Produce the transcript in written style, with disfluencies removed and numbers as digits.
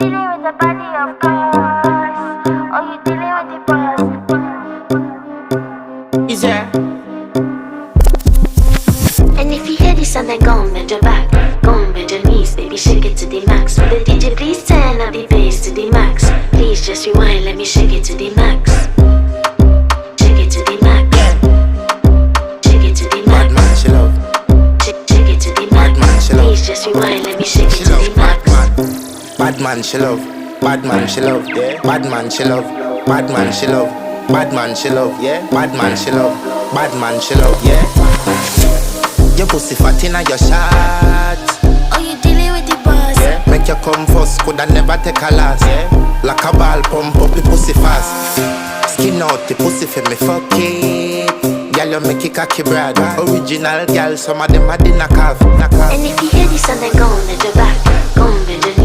dealing with the body, of course. Or you dealing with the boss. Is there? And if you hear this and then go and bend your back, go and bend your knees, baby, shake it to the max. Will the DJ please turn up the bass to the max? Please just rewind, let me shake it to the max. Shake it to the max. Shake it to the max. Bad man, she love. Shake it to the max. Please just rewind, let me shake it to the max. Bad man, she love. Bad man, she love. Yeah. Bad man, she love. Bad man, she love. Bad man, she love. Yeah. Bad man, she love. Bad man, she love. Yeah. Your pussy fat inna your shot. Oh, you dealing with the boss? Yeah. Make you come first, coulda never take a last. Yeah. Like a ball pump up the pussy fast. Skin out the pussy for me fuck it. Girl, you make it cocky brad. Original girl, some of them a dinner calf. And if you hear this and then go and bend your back, go and bend your knees.